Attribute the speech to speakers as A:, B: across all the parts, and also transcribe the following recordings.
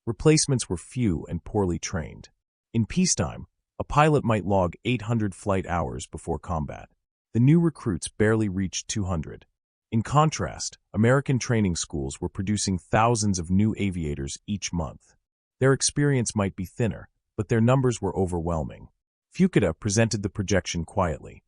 A: Replacements were few and poorly trained. In peacetime, a pilot might log 800 flight hours before combat. The new recruits barely reached 200. In contrast, American training schools were producing thousands of new aviators each month. Their experience might be thinner, but their numbers were overwhelming. Fukuda presented the projection quietly.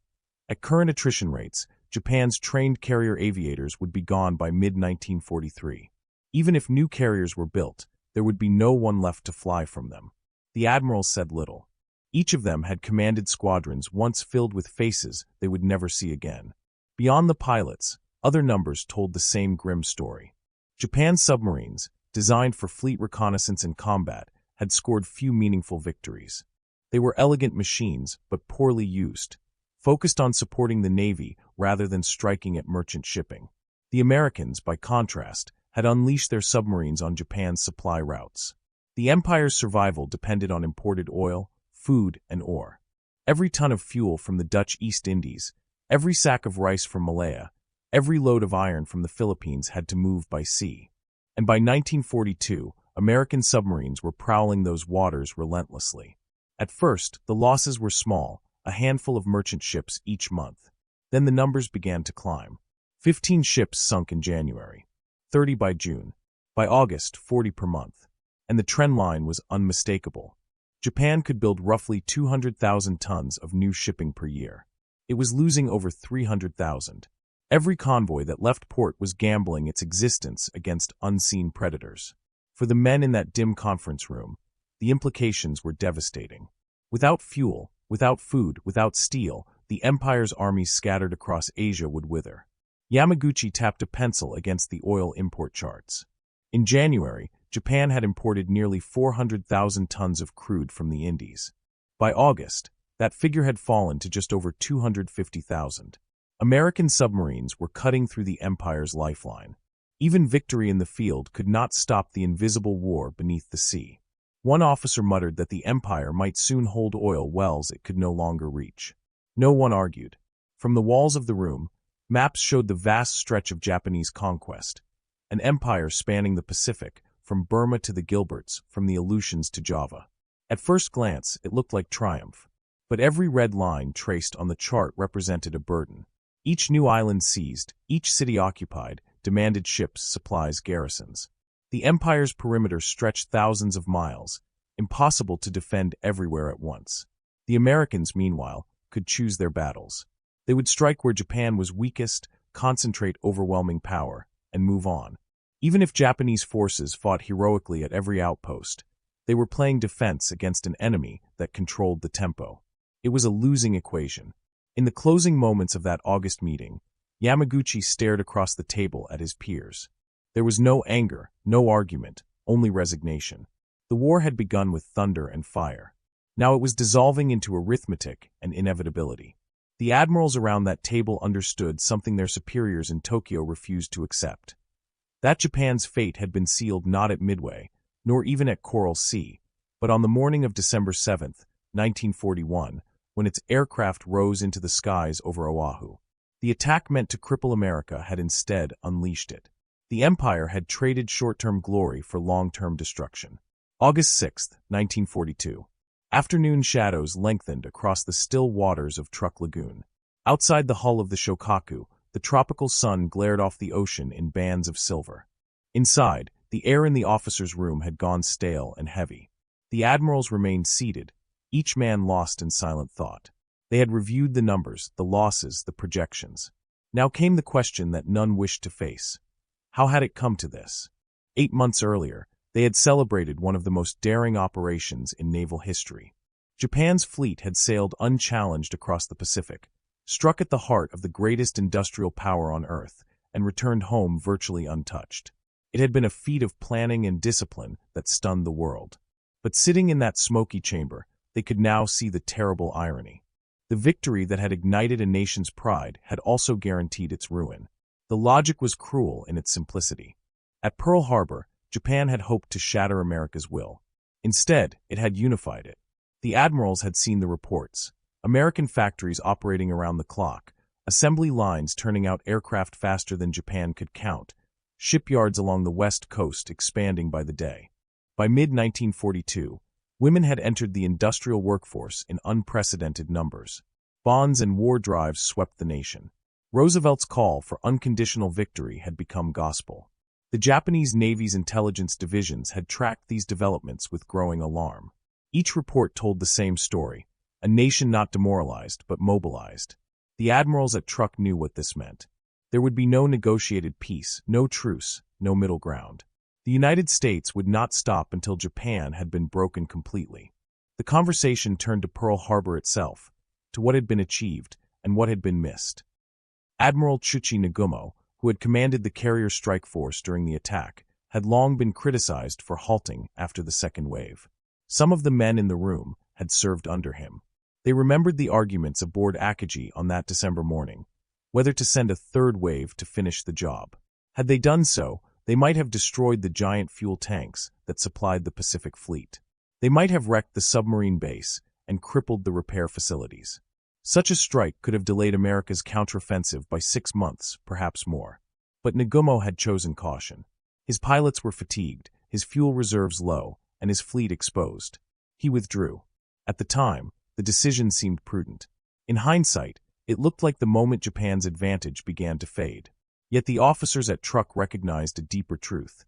A: At current attrition rates, Japan's trained carrier aviators would be gone by mid-1943. Even if new carriers were built, there would be no one left to fly from them. The admirals said little. Each of them had commanded squadrons once filled with faces they would never see again. Beyond the pilots, other numbers told the same grim story. Japan's submarines, designed for fleet reconnaissance and combat, had scored few meaningful victories. They were elegant machines, but poorly used, focused on supporting the Navy rather than striking at merchant shipping. The Americans, by contrast, had unleashed their submarines on Japan's supply routes. The empire's survival depended on imported oil, food, and ore. Every ton of fuel from the Dutch East Indies, every sack of rice from Malaya, every load of iron from the Philippines had to move by sea. And by 1942, American submarines were prowling those waters relentlessly. At first, the losses were small, a handful of merchant ships each month. Then the numbers began to climb. 15 ships sunk in January, 30 by June. By August, 40 per month. And the trend line was unmistakable. Japan could build roughly 200,000 tons of new shipping per year. It was losing over 300,000. Every convoy that left port was gambling its existence against unseen predators. For the men in that dim conference room, the implications were devastating. Without fuel, without food, without steel, the empire's armies scattered across Asia would wither. Yamaguchi tapped a pencil against the oil import charts. In January, Japan had imported nearly 400,000 tons of crude from the Indies. By August, that figure had fallen to just over 250,000. American submarines were cutting through the empire's lifeline. Even victory in the field could not stop the invisible war beneath the sea. One officer muttered that the empire might soon hold oil wells it could no longer reach. No one argued. From the walls of the room, maps showed the vast stretch of Japanese conquest, an empire spanning the Pacific, from Burma to the Gilberts, from the Aleutians to Java. At first glance, it looked like triumph. But every red line traced on the chart represented a burden. Each new island seized, each city occupied, demanded ships, supplies, garrisons. The empire's perimeter stretched thousands of miles, impossible to defend everywhere at once. The Americans, meanwhile, could choose their battles. They would strike where Japan was weakest, concentrate overwhelming power, and move on. Even if Japanese forces fought heroically at every outpost, they were playing defense against an enemy that controlled the tempo. It was a losing equation. In the closing moments of that August meeting, Yamaguchi stared across the table at his peers. There was no anger, no argument, only resignation. The war had begun with thunder and fire. Now it was dissolving into arithmetic and inevitability. The admirals around that table understood something their superiors in Tokyo refused to accept. That Japan's fate had been sealed not at Midway, nor even at Coral Sea, but on the morning of December 7, 1941, when its aircraft rose into the skies over Oahu. The attack meant to cripple America had instead unleashed it. The empire had traded short-term glory for long-term destruction. August 6, 1942. Afternoon shadows lengthened across the still waters of Truk Lagoon. Outside the hull of the Shokaku, the tropical sun glared off the ocean in bands of silver. Inside, the air in the officers' room had gone stale and heavy. The admirals remained seated, each man lost in silent thought. They had reviewed the numbers, the losses, the projections. Now came the question that none wished to face. How had it come to this? 8 months earlier, they had celebrated one of the most daring operations in naval history. Japan's fleet had sailed unchallenged across the Pacific, struck at the heart of the greatest industrial power on Earth, and returned home virtually untouched. It had been a feat of planning and discipline that stunned the world. But sitting in that smoky chamber, they could now see the terrible irony. The victory that had ignited a nation's pride had also guaranteed its ruin. The logic was cruel in its simplicity. At Pearl Harbor, Japan had hoped to shatter America's will. Instead, it had unified it. The admirals had seen the reports. American factories operating around the clock, assembly lines turning out aircraft faster than Japan could count, shipyards along the west coast expanding by the day. By mid-1942, women had entered the industrial workforce in unprecedented numbers. Bonds and war drives swept the nation. Roosevelt's call for unconditional victory had become gospel. The Japanese Navy's intelligence divisions had tracked these developments with growing alarm. Each report told the same story: a nation not demoralized but mobilized. The admirals at Truk knew what this meant. There would be no negotiated peace, no truce, no middle ground. The United States would not stop until Japan had been broken completely. The conversation turned to Pearl Harbor itself, to what had been achieved and what had been missed. Admiral Chuchi Nagumo, who had commanded the carrier strike force during the attack, had long been criticized for halting after the second wave. Some of the men in the room had served under him. They remembered the arguments aboard Akagi on that December morning, whether to send a third wave to finish the job. Had they done so, they might have destroyed the giant fuel tanks that supplied the Pacific Fleet. They might have wrecked the submarine base and crippled the repair facilities. Such a strike could have delayed America's counteroffensive by 6 months, perhaps more. But Nagumo had chosen caution. His pilots were fatigued, his fuel reserves low, and his fleet exposed. He withdrew. At the time, the decision seemed prudent. In hindsight, it looked like the moment Japan's advantage began to fade. Yet the officers at Truk recognized a deeper truth.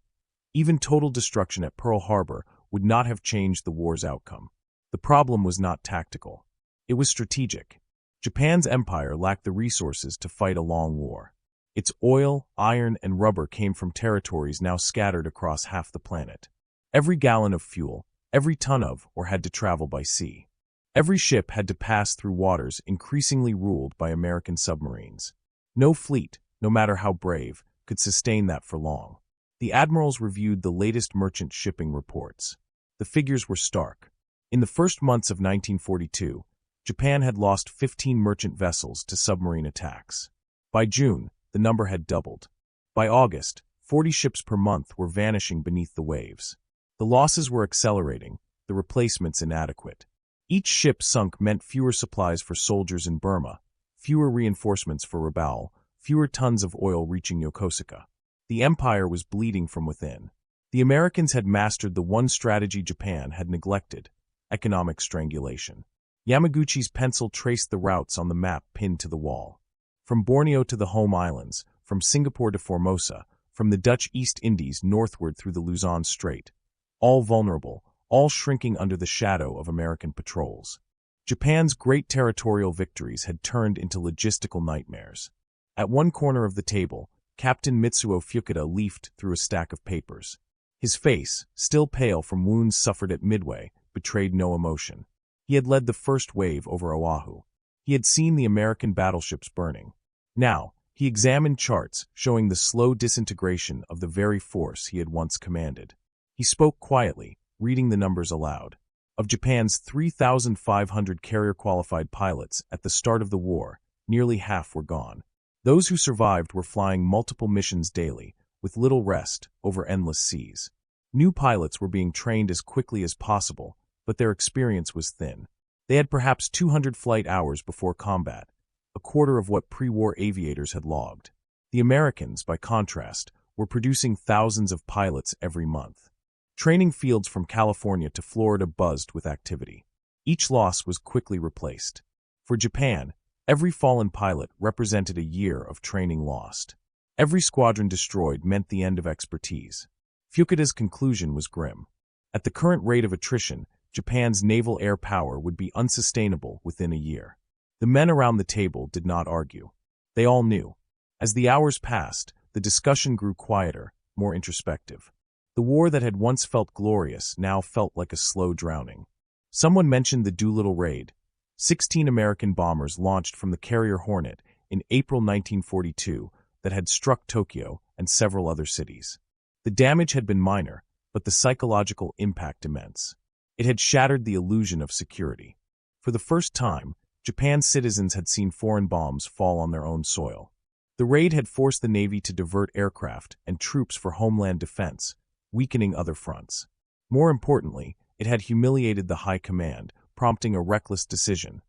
A: Even total destruction at Pearl Harbor would not have changed the war's outcome. The problem was not tactical. It was strategic. Japan's empire lacked the resources to fight a long war. Its oil, iron, and rubber came from territories now scattered across half the planet. Every gallon of fuel, every ton of, or had to travel by sea. Every ship had to pass through waters increasingly ruled by American submarines. No fleet, no matter how brave, could sustain that for long. The admirals reviewed the latest merchant shipping reports. The figures were stark. In the first months of 1942, Japan had lost 15 merchant vessels to submarine attacks. By June, the number had doubled. By August, 40 ships per month were vanishing beneath the waves. The losses were accelerating, the replacements inadequate. Each ship sunk meant fewer supplies for soldiers in Burma, fewer reinforcements for Rabaul, fewer tons of oil reaching Yokosuka. The empire was bleeding from within. The Americans had mastered the one strategy Japan had neglected: economic strangulation. Yamaguchi's pencil traced the routes on the map pinned to the wall. From Borneo to the home islands, from Singapore to Formosa, from the Dutch East Indies northward through the Luzon Strait. All vulnerable, all shrinking under the shadow of American patrols. Japan's great territorial victories had turned into logistical nightmares. At one corner of the table, Captain Mitsuo Fukuda leafed through a stack of papers. His face, still pale from wounds suffered at Midway, betrayed no emotion. He had led the first wave over Oahu. He had seen the American battleships burning. Now, he examined charts showing the slow disintegration of the very force he had once commanded. He spoke quietly, reading the numbers aloud. Of Japan's 3,500 carrier-qualified pilots at the start of the war, nearly half were gone. Those who survived were flying multiple missions daily, with little rest, over endless seas. New pilots were being trained as quickly as possible, but their experience was thin. They had perhaps 200 flight hours before combat, a quarter of what pre-war aviators had logged. The Americans, by contrast, were producing thousands of pilots every month. Training fields from California to Florida buzzed with activity. Each loss was quickly replaced. For Japan, every fallen pilot represented a year of training lost. Every squadron destroyed meant the end of expertise. Fukuda's conclusion was grim. At the current rate of attrition, Japan's naval air power would be unsustainable within a year. The men around the table did not argue. They all knew. As the hours passed, the discussion grew quieter, more introspective. The war that had once felt glorious now felt like a slow drowning. Someone mentioned the Doolittle raid. 16 American bombers launched from the carrier Hornet in April 1942 that had struck Tokyo and several other cities. The damage had been minor, but the psychological impact immense. It had shattered the illusion of security. For the first time, Japan's citizens had seen foreign bombs fall on their own soil. The raid had forced the Navy to divert aircraft and troops for homeland defense, weakening other fronts. More importantly, it had humiliated the high command, prompting a reckless decision: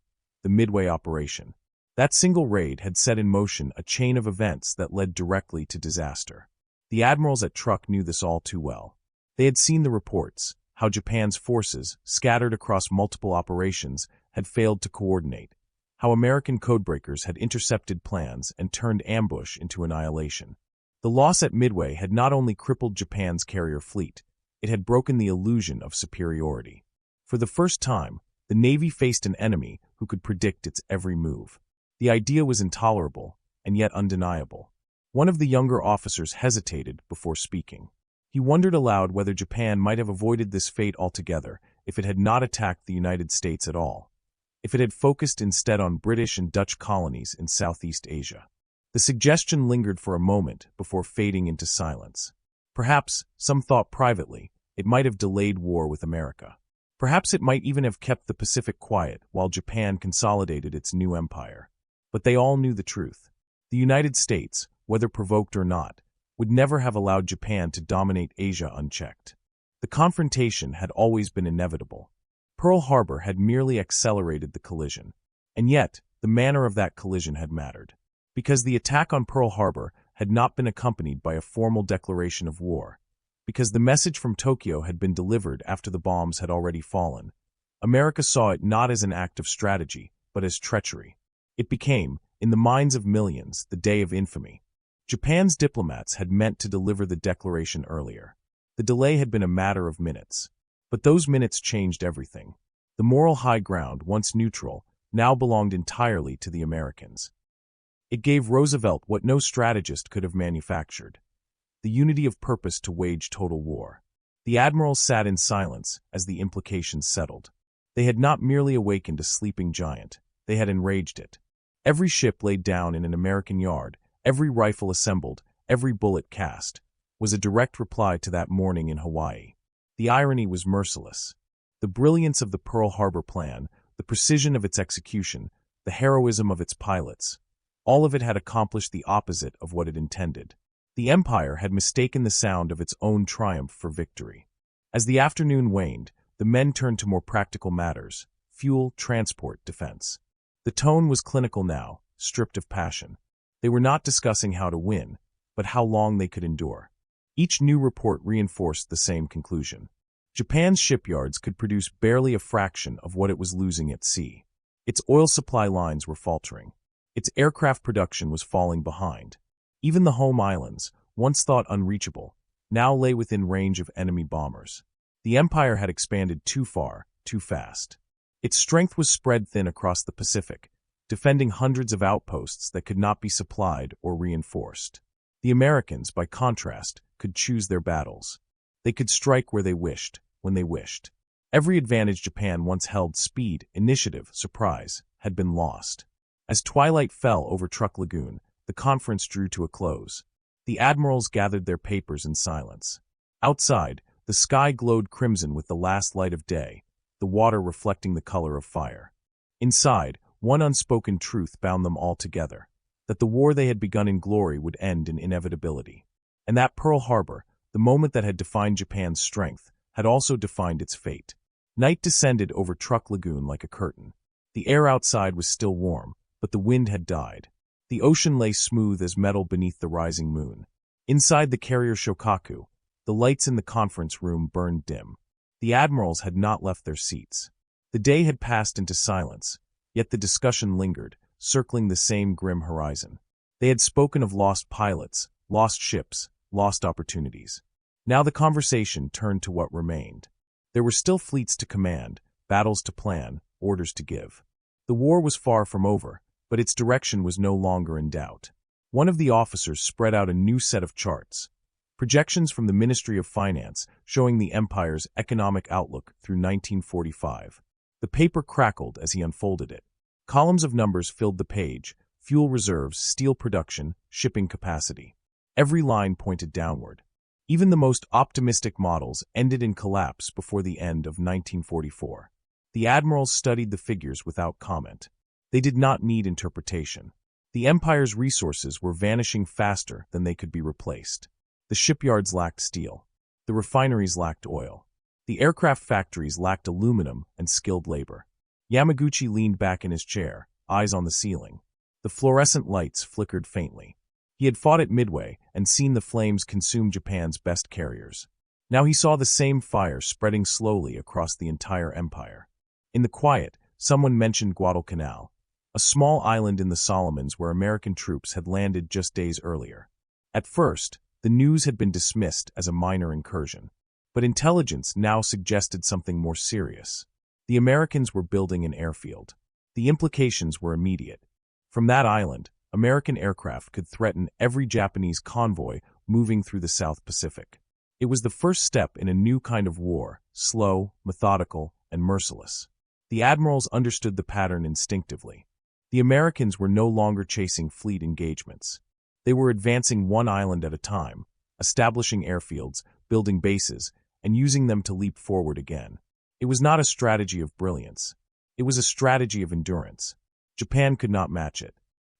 A: the Midway operation. That single raid had set in motion a chain of events that led directly to disaster. The admirals at Truk knew this all too well. They had seen the reports, how Japan's forces, scattered across multiple operations, had failed to coordinate, how American codebreakers had intercepted plans and turned ambush into annihilation. The loss at Midway had not only crippled Japan's carrier fleet, it had broken the illusion of superiority. For the first time, the Navy faced an enemy who could predict its every move. The idea was intolerable, and yet undeniable. One of the younger officers hesitated before speaking. He wondered aloud whether Japan might have avoided this fate altogether if it had not attacked the United States at all, if it had focused instead on British and Dutch colonies in Southeast Asia. The suggestion lingered for a moment before fading into silence. Perhaps, some thought privately, it might have delayed war with America. Perhaps it might even have kept the Pacific quiet while Japan consolidated its new empire. But they all knew the truth. The United States, whether provoked or not, would never have allowed Japan to dominate Asia unchecked. The confrontation had always been inevitable. Pearl Harbor had merely accelerated the collision. And yet, the manner of that collision had mattered. Because the attack on Pearl Harbor had not been accompanied by a formal declaration of war. Because the message from Tokyo had been delivered after the bombs had already fallen. America saw it not as an act of strategy, but as treachery. It became, in the minds of millions, the day of infamy. Japan's diplomats had meant to deliver the declaration earlier. The delay had been a matter of minutes. But those minutes changed everything. The moral high ground, once neutral, now belonged entirely to the Americans. It gave Roosevelt what no strategist could have manufactured: the unity of purpose to wage total war. The admirals sat in silence as the implications settled. They had not merely awakened a sleeping giant, they had enraged it. Every ship laid down in an American yard, every rifle assembled, every bullet cast, was a direct reply to that morning in Hawaii. The irony was merciless. The brilliance of the Pearl Harbor plan, the precision of its execution, the heroism of its pilots, all of it had accomplished the opposite of what it intended. The Empire had mistaken the sound of its own triumph for victory. As the afternoon waned, the men turned to more practical matters: fuel, transport, defense. The tone was clinical now, stripped of passion. They were not discussing how to win, but how long they could endure. Each new report reinforced the same conclusion. Japan's shipyards could produce barely a fraction of what it was losing at sea. Its oil supply lines were faltering. Its aircraft production was falling behind. Even the home islands, once thought unreachable, now lay within range of enemy bombers. The empire had expanded too far, too fast. Its strength was spread thin across the Pacific, defending hundreds of outposts that could not be supplied or reinforced. The Americans, by contrast, could choose their battles. They could strike where they wished, when they wished. Every advantage Japan once held, speed, initiative, surprise, had been lost. As twilight fell over Truk Lagoon, the conference drew to a close. The admirals gathered their papers in silence. Outside, the sky glowed crimson with the last light of day, the water reflecting the color of fire. Inside, one unspoken truth bound them all together: that the war they had begun in glory would end in inevitability. And that Pearl Harbor, the moment that had defined Japan's strength, had also defined its fate. Night descended over Truk Lagoon like a curtain. The air outside was still warm, but the wind had died. The ocean lay smooth as metal beneath the rising moon. Inside the carrier Shokaku, the lights in the conference room burned dim. The admirals had not left their seats. The day had passed into silence, yet the discussion lingered, circling the same grim horizon. They had spoken of lost pilots, lost ships, lost opportunities. Now the conversation turned to what remained. There were still fleets to command, battles to plan, orders to give. The war was far from over, but its direction was no longer in doubt. One of the officers spread out a new set of charts. Projections from the Ministry of Finance showing the empire's economic outlook through 1945. The paper crackled as he unfolded it. Columns of numbers filled the page: fuel reserves, steel production, shipping capacity. Every line pointed downward. Even the most optimistic models ended in collapse before the end of 1944. The admirals studied the figures without comment. They did not need interpretation. The empire's resources were vanishing faster than they could be replaced. The shipyards lacked steel. The refineries lacked oil. The aircraft factories lacked aluminum and skilled labor. Yamaguchi leaned back in his chair, eyes on the ceiling. The fluorescent lights flickered faintly. He had fought at Midway and seen the flames consume Japan's best carriers. Now he saw the same fire spreading slowly across the entire empire. In the quiet, someone mentioned Guadalcanal, a small island in the Solomons where American troops had landed just days earlier. At first, the news had been dismissed as a minor incursion, but intelligence now suggested something more serious. The Americans were building an airfield. The implications were immediate. From that island, American aircraft could threaten every Japanese convoy moving through the South Pacific. It was the first step in a new kind of war, slow, methodical, and merciless. The admirals understood the pattern instinctively. The Americans were no longer chasing fleet engagements. They were advancing one island at a time, establishing airfields, building bases, and using them to leap forward again. It was not a strategy of brilliance. It was a strategy of endurance. Japan could not match it.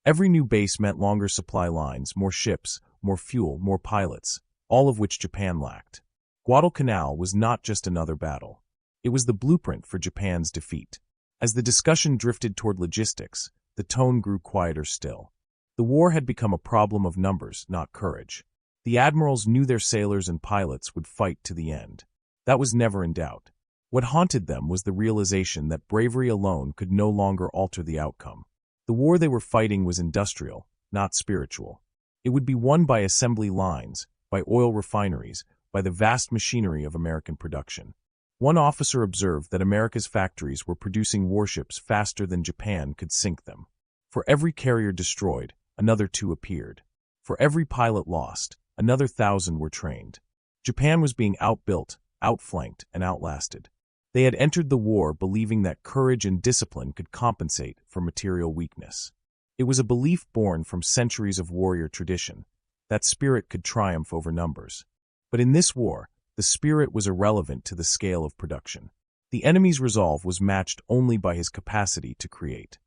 A: Every new base meant longer supply lines, more ships, more fuel, more pilots, all of which Japan lacked. Guadalcanal was not just another battle. It was the blueprint for Japan's defeat. As the discussion drifted toward logistics, the tone grew quieter still. The war had become a problem of numbers, not courage. The admirals knew their sailors and pilots would fight to the end. That was never in doubt. What haunted them was the realization that bravery alone could no longer alter the outcome. The war they were fighting was industrial, not spiritual. It would be won by assembly lines, by oil refineries, by the vast machinery of American production. One officer observed that America's factories were producing warships faster than Japan could sink them. For every carrier destroyed, another 2 appeared. For every pilot lost, another 1,000 were trained. Japan was being outbuilt, outflanked, and outlasted. They had entered the war believing that courage and discipline could compensate for material weakness. It was a belief born from centuries of warrior tradition, that spirit could triumph over numbers. But in this war, the spirit was irrelevant to the scale of production. The enemy's resolve was matched only by his capacity to create.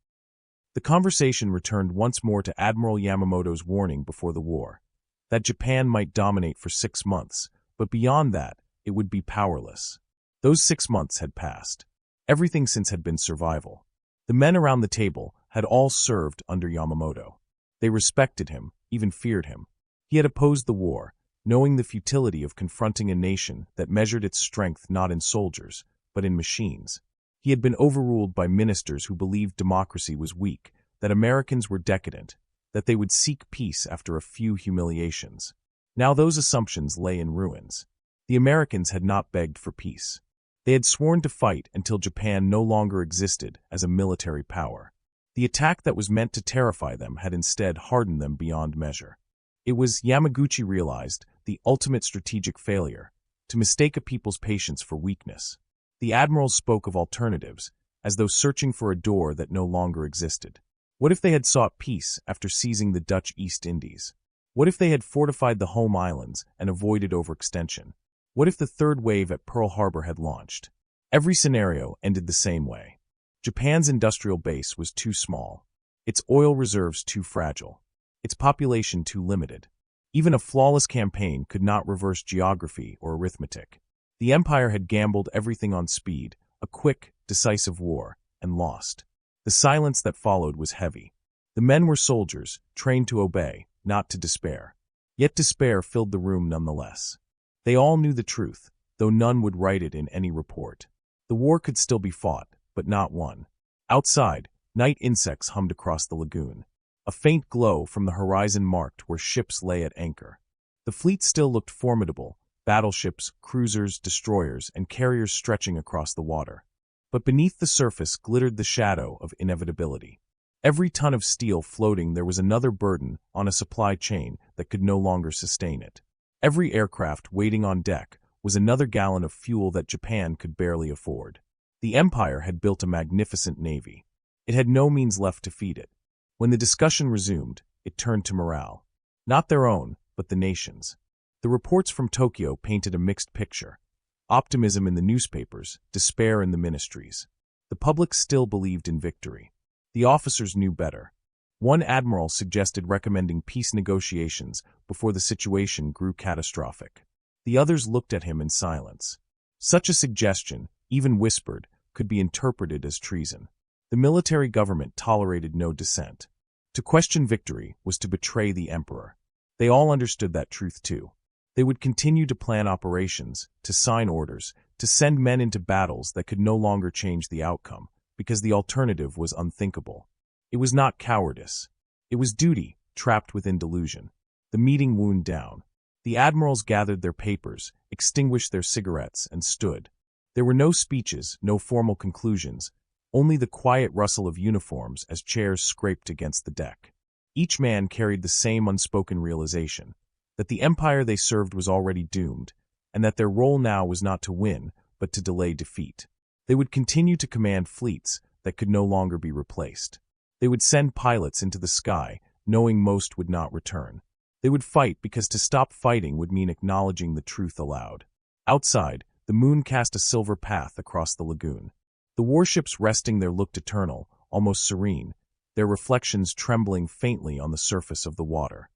A: The conversation returned once more to Admiral Yamamoto's warning before the war, that Japan might dominate for 6 months, but beyond that, it would be powerless. Those 6 months had passed. Everything since had been survival. The men around the table had all served under Yamamoto. They respected him, even feared him. He had opposed the war, knowing the futility of confronting a nation that measured its strength not in soldiers, but in machines. He had been overruled by ministers who believed democracy was weak, that Americans were decadent, that they would seek peace after a few humiliations. Now those assumptions lay in ruins. The Americans had not begged for peace. They had sworn to fight until Japan no longer existed as a military power. The attack that was meant to terrify them had instead hardened them beyond measure. It was, Yamaguchi realized, the ultimate strategic failure, to mistake a people's patience for weakness. The admirals spoke of alternatives, as though searching for a door that no longer existed. What if they had sought peace after seizing the Dutch East Indies? What if they had fortified the home islands and avoided overextension? What if the third wave at Pearl Harbor had launched? Every scenario ended the same way. Japan's industrial base was too small, its oil reserves too fragile, its population too limited. Even a flawless campaign could not reverse geography or arithmetic. The empire had gambled everything on speed, a quick, decisive war, and lost. The silence that followed was heavy. The men were soldiers, trained to obey, not to despair. Yet despair filled the room nonetheless. They all knew the truth, though none would write it in any report. The war could still be fought, but not won. Outside, night insects hummed across the lagoon. A faint glow from the horizon marked where ships lay at anchor. The fleet still looked formidable, battleships, cruisers, destroyers, and carriers stretching across the water. But beneath the surface glittered the shadow of inevitability. Every ton of steel floating there was another burden on a supply chain that could no longer sustain it. Every aircraft waiting on deck was another gallon of fuel that Japan could barely afford. The empire had built a magnificent navy. It had no means left to feed it. When the discussion resumed, it turned to morale. Not their own, but the nation's. The reports from Tokyo painted a mixed picture. Optimism in the newspapers, despair in the ministries. The public still believed in victory. The officers knew better. One admiral suggested recommending peace negotiations before the situation grew catastrophic. The others looked at him in silence. Such a suggestion, even whispered, could be interpreted as treason. The military government tolerated no dissent. To question victory was to betray the emperor. They all understood that truth too. They would continue to plan operations, to sign orders, to send men into battles that could no longer change the outcome, because the alternative was unthinkable. It was not cowardice. It was duty, trapped within delusion. The meeting wound down. The admirals gathered their papers, extinguished their cigarettes, and stood. There were no speeches, no formal conclusions, only the quiet rustle of uniforms as chairs scraped against the deck. Each man carried the same unspoken realization, that the empire they served was already doomed, and that their role now was not to win, but to delay defeat. They would continue to command fleets that could no longer be replaced. They would send pilots into the sky, knowing most would not return. They would fight because to stop fighting would mean acknowledging the truth aloud. Outside, the moon cast a silver path across the lagoon. The warships resting there looked eternal, almost serene, their reflections trembling faintly on the surface of the water.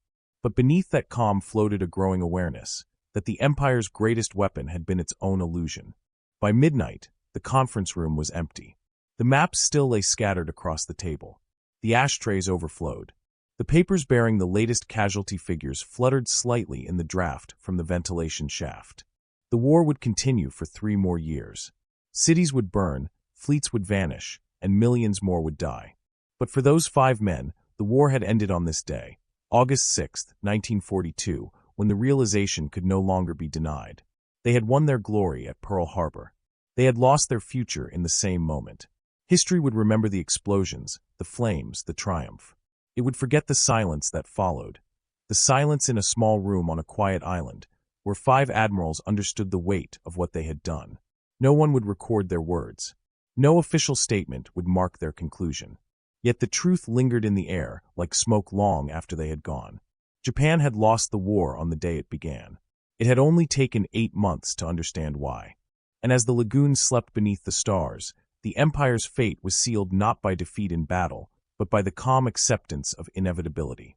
A: But beneath that calm floated a growing awareness that the Empire's greatest weapon had been its own illusion. By midnight, the conference room was empty. The maps still lay scattered across the table. The ashtrays overflowed. The papers bearing the latest casualty figures fluttered slightly in the draft from the ventilation shaft. The war would continue for 3 more years. Cities would burn, fleets would vanish, and millions more would die. But for those 5 men, the war had ended on this day, August 6, 1942, when the realization could no longer be denied. They had won their glory at Pearl Harbor. They had lost their future in the same moment. History would remember the explosions, the flames, the triumph. It would forget the silence that followed. The silence in a small room on a quiet island, where 5 admirals understood the weight of what they had done. No one would record their words. No official statement would mark their conclusion. Yet the truth lingered in the air, like smoke long after they had gone. Japan had lost the war on the day it began. It had only taken 8 months to understand why. And as the lagoon slept beneath the stars, the Empire's fate was sealed not by defeat in battle, but by the calm acceptance of inevitability.